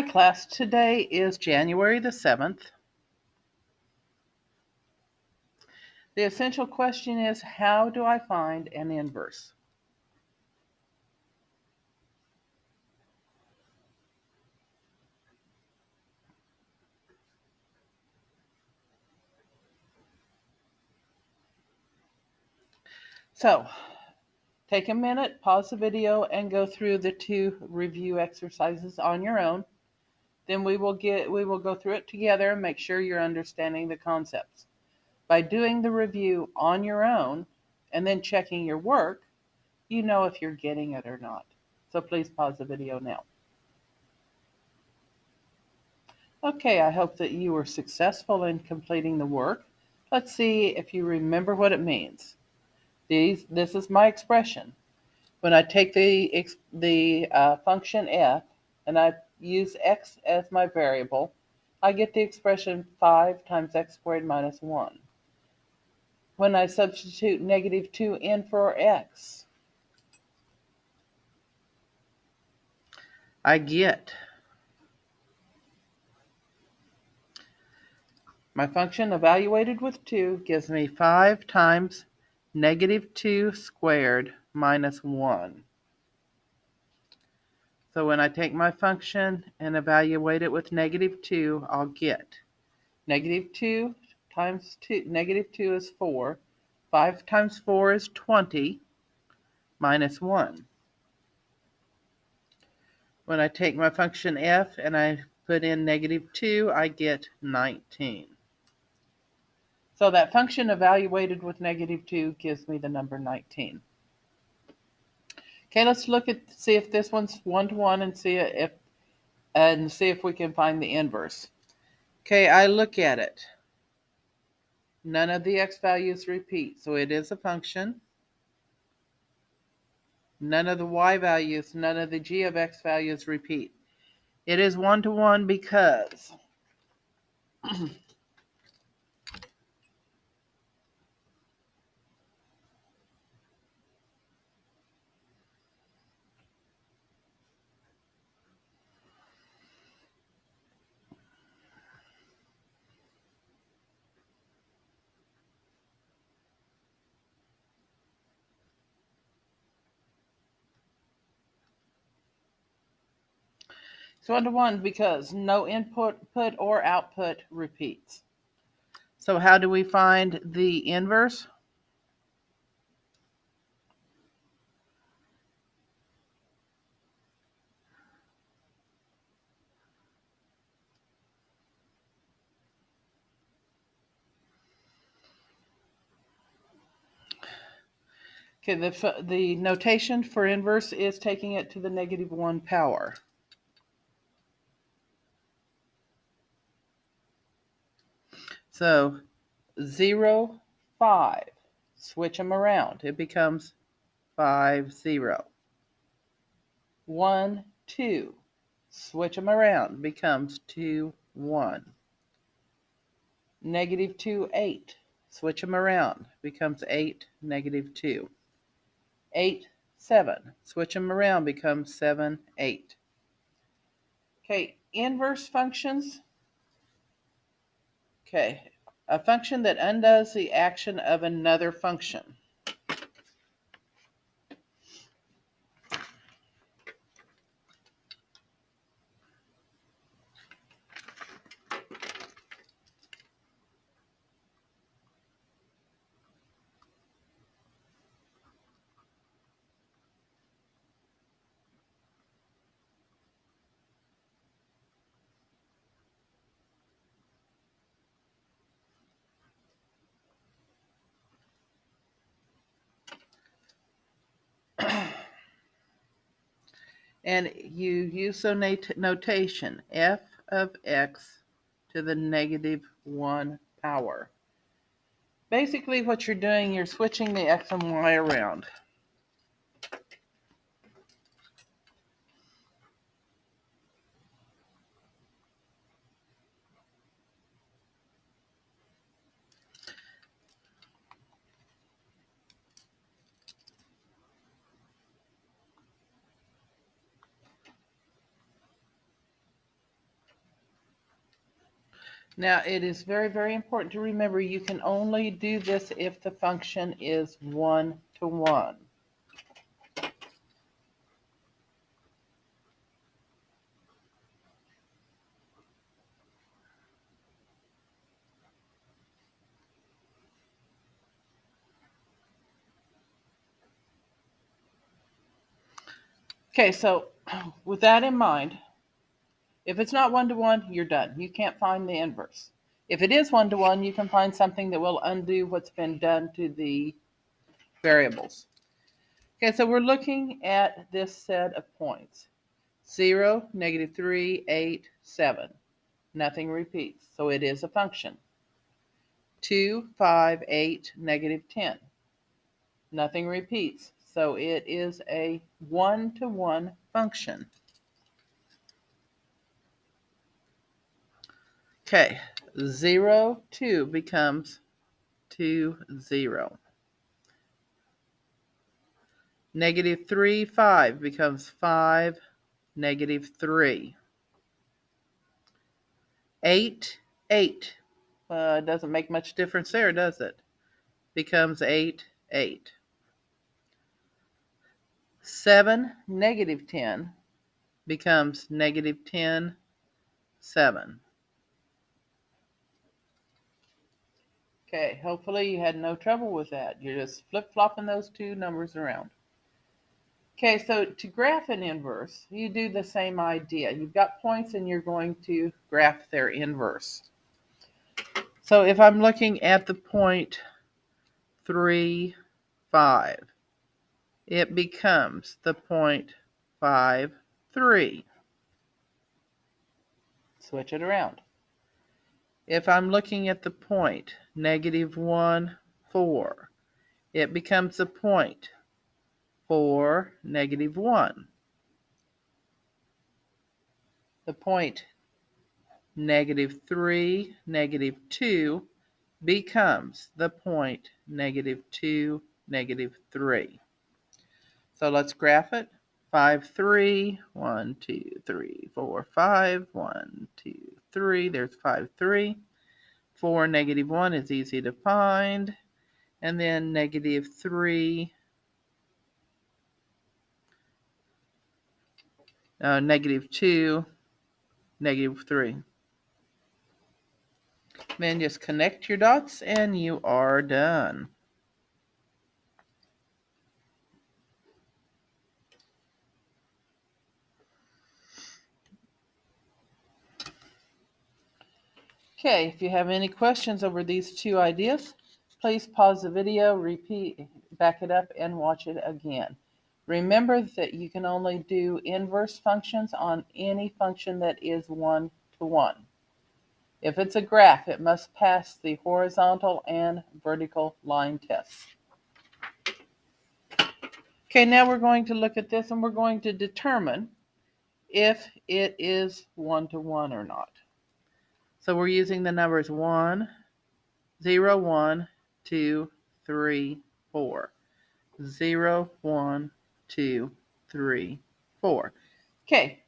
Hi class, today is January the 7th. The essential question is, how do I find an inverse? So, take a minute, pause the video, and go through the two review exercises on your own. Then we will go through it together and make sure you're understanding the concepts. By doing the review on your own and then checking your work, you know if you're getting it or not. So please pause the video now. Okay, I hope that you were successful in completing the work. Let's see if you remember what it means. This is my expression. When I take the function f and I use x as my variable, I get the expression 5 times x squared minus 1. When I substitute negative 2 in for x, I get my function evaluated with 2 gives me 5 times negative 2 squared minus 1. So when I take my function and evaluate it with negative 2, I'll get negative 2 times 2. Negative 2 is 4. 5 times 4 is 20 minus 1. When I take my function f and I put in negative 2, I get 19. So that function evaluated with negative 2 gives me the number 19. Okay, let's see if this one's one-to-one and see if we can find the inverse. Okay, I look at it. None of the x values repeat, so it is a function. None of the y values, none of the g of x values repeat. It is one-to-one because no input or output repeats. So how do we find the inverse? Okay, the notation for inverse is taking it to the negative 1 power. So 0, 5, switch them around. It becomes 5, 0. 1, 2, switch them around. Becomes 2, 1. Negative 2, 8, switch them around. Becomes 8, negative 2. 8, 7, switch them around. Becomes 7, 8. Okay, inverse functions. Okay, a function that undoes the action of another function. And you use the notation f of x to the negative 1 power. Basically what you're doing, you're switching the x and y around. Now, it is very, very important to remember you can only do this if the function is 1 to 1. Okay, so with that in mind, if it's not 1 to 1, you're done. You can't find the inverse. If it is 1 to 1, you can find something that will undo what's been done to the variables. Okay, so we're looking at this set of points. 0, -3, 8, 7. Nothing repeats, so it is a function. 2, 5, 8, -10. Nothing repeats, so it is a 1 to 1 function. Okay, 0, 2 becomes 2, 0. -3, 5 becomes 5, -3. 8, 8. It doesn't make much difference there, does it? Becomes 8, 8. 7, -10 becomes -10, 7. Okay, hopefully you had no trouble with that. You're just flip-flopping those two numbers around. Okay, so to graph an inverse, you do the same idea. You've got points and you're going to graph their inverse. So if I'm looking at the point 3, 5, it becomes the point 5, 3. Switch it around. If I'm looking at the point -1, 4, it becomes a point 4, -1. The point -3, -2 becomes the point -2, -3. So let's graph it. 5, 3, 1, 2, 3, 4, 5, 1, 2, 3. There's 5, 3. 4, -1 is easy to find. And then -3, -2, -3. Then just connect your dots and you are done. Okay, if you have any questions over these two ideas, please pause the video, repeat, back it up, and watch it again. Remember that you can only do inverse functions on any function that is 1 to 1. If it's a graph, it must pass the horizontal and vertical line tests. Okay, now we're going to look at this and we're going to determine if it is 1 to 1 or not. So we're using the numbers 1, 0, 1, 2, 3, 4. 0, 1, 2, 3, 4. Okay,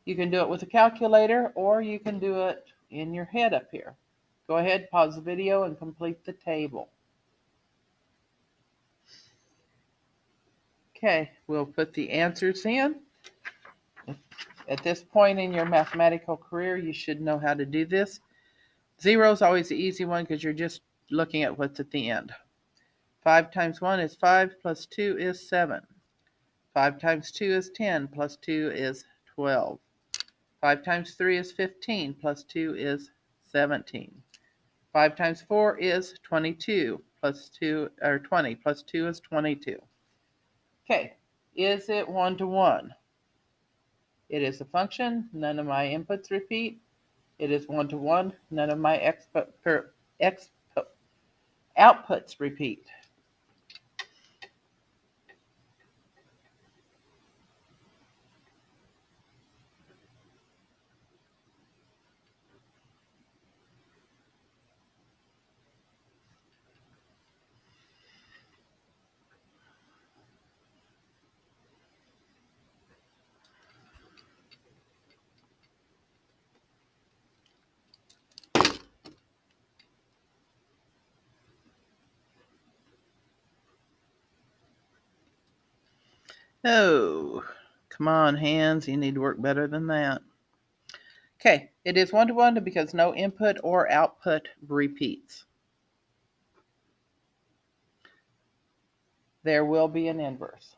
you can do it with a calculator or you can do it in your head up here. Go ahead, pause the video, and complete the table. Okay, we'll put the answers in. At this point in your mathematical career, you should know how to do this. 0 is always the easy one because you're just looking at what's at the end. 5 times 1 is 5, plus 2 is 7. 5 times 2 is 10, plus 2 is 12. 5 times 3 is 15, plus 2 is 17. 5 times 4 is 22, plus 2, or 20, plus 2 is 22. Okay, is it 1 to 1? It is a function, none of my inputs repeat. It is 1 to 1, none of my outputs repeat. Oh, come on, hands. You need to work better than that. Okay, it is 1-to-1 because no input or output repeats. There will be an inverse.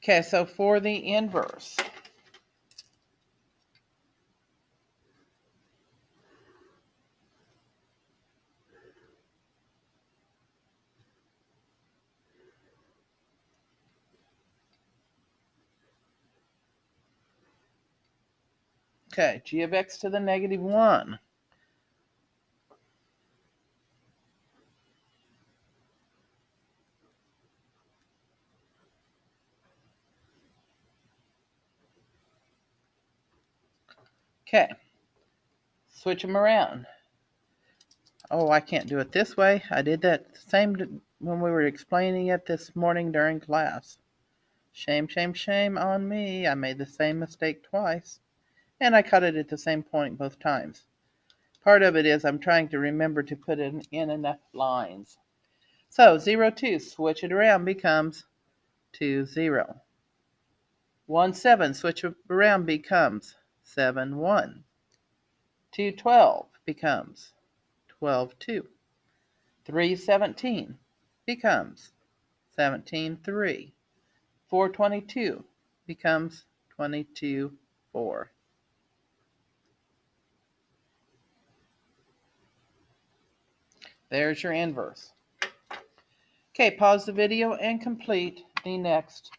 Okay, so for the inverse, okay, g of x to the -1. Okay, switch them around. Oh, I can't do it this way. I did that same when we were explaining it this morning during class. Shame, shame, shame on me. I made the same mistake twice. And I cut it at the same point both times. Part of it is I'm trying to remember to put in enough lines. So 0, 2, switch it around becomes 2, 0. 1, 7, switch it around becomes 7, 1. 2, 12 becomes 12, 2. 3, 17 becomes 17, 3. 4, 22 becomes 22, 4. There's your inverse. Okay, pause the video and complete the next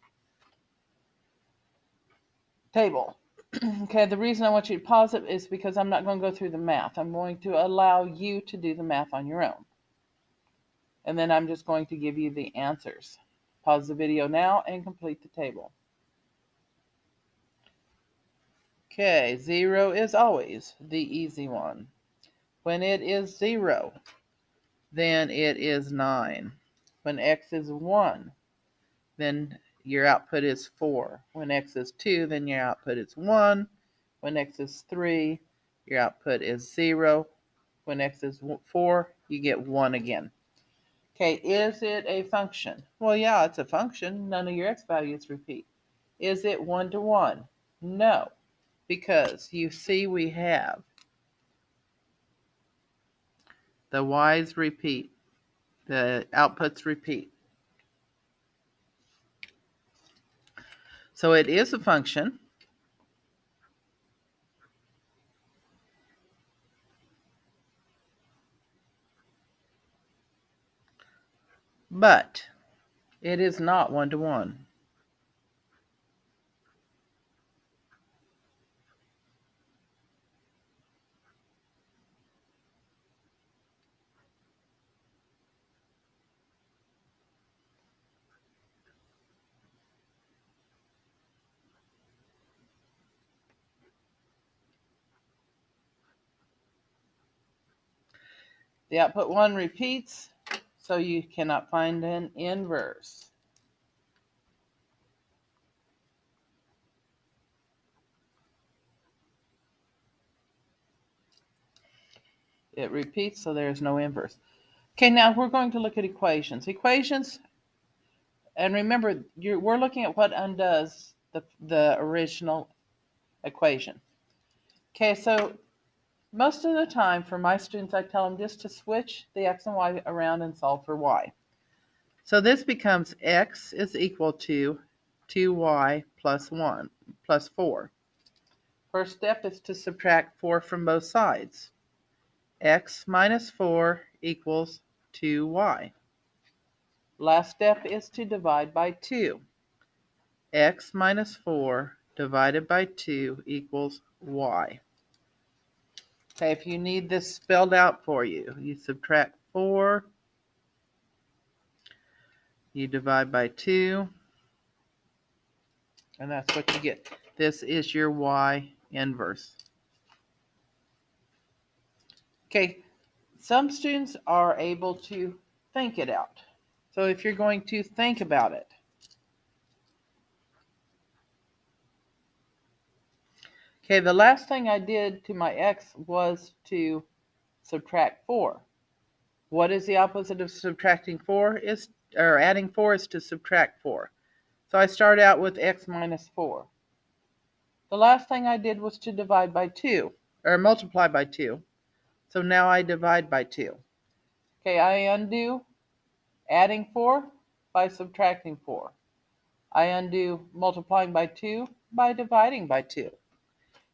table. Okay, the reason I want you to pause it is because I'm not going to go through the math. I'm going to allow you to do the math on your own. And then I'm just going to give you the answers. Pause the video now and complete the table. Okay, 0 is always the easy one. When it is 0, then it is 9. When x is 1, then your output is 4. When x is 2, then your output is 1. When x is 3, your output is 0. When x is 4, you get 1 again. Okay, is it a function? Well, yeah, it's a function. None of your x values repeat. Is it 1-to-1? No, because you see we have the y's repeat, the outputs repeat. So it is a function. But it is not 1-to-1. The output 1 repeats, so you cannot find an inverse. It repeats, so there is no inverse. Okay, now we're going to look at equations. Equations, and remember, we're looking at what undoes the original equation. Okay, so most of the time for my students, I tell them just to switch the x and y around and solve for y. So this becomes x is equal to 2y plus 1 plus 4. First step is to subtract 4 from both sides. X minus 4 equals 2y. Last step is to divide by 2. X minus 4 divided by 2 equals y. Okay, if you need this spelled out for you, you subtract 4, you divide by 2, and that's what you get. This is your y inverse. Okay, some students are able to think it out. So if you're going to think about it, okay, the last thing I did to my x was to subtract 4. What is the opposite of subtracting 4? Or adding 4 is to subtract 4. So I start out with x minus 4. The last thing I did was to divide by 2, or multiply by 2. So now I divide by 2. Okay, I undo adding 4 by subtracting 4. I undo multiplying by 2 by dividing by 2.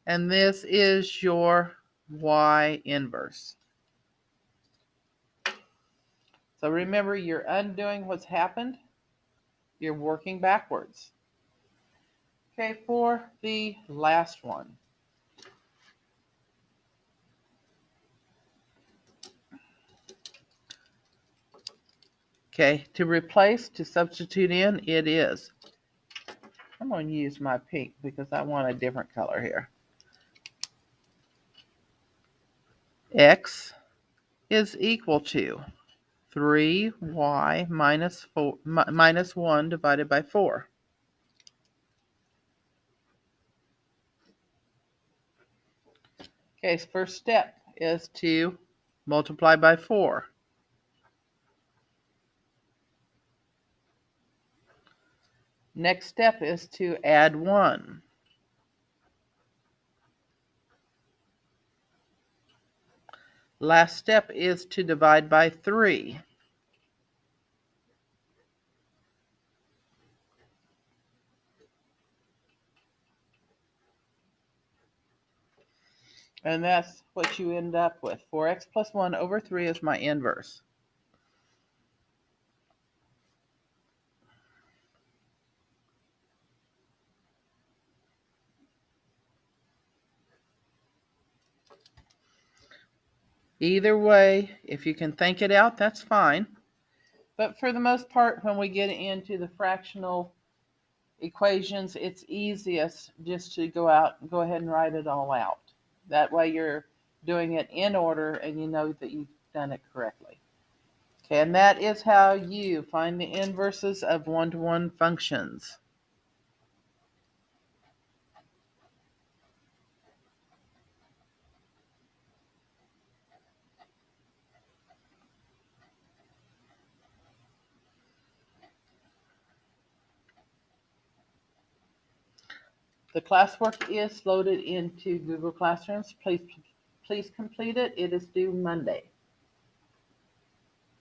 And this is your y inverse. So remember, you're undoing what's happened. You're working backwards. Okay, for the last one. Okay, to replace, to substitute in, it is. I'm going to use my pink because I want a different color here. X is equal to 3y minus 1 divided by 4. Okay, so first step is to multiply by 4. Next step is to add 1. Last step is to divide by 3. And that's what you end up with. 4x plus 1 over 3 is my inverse. Either way, if you can think it out, that's fine. But for the most part, when we get into the fractional equations, it's easiest just to go ahead and write it all out. That way you're doing it in order and you know that you've done it correctly. Okay, and that is how you find the inverses of one-to-one functions. The classwork is loaded into Google Classrooms. Please complete it. It is due Monday.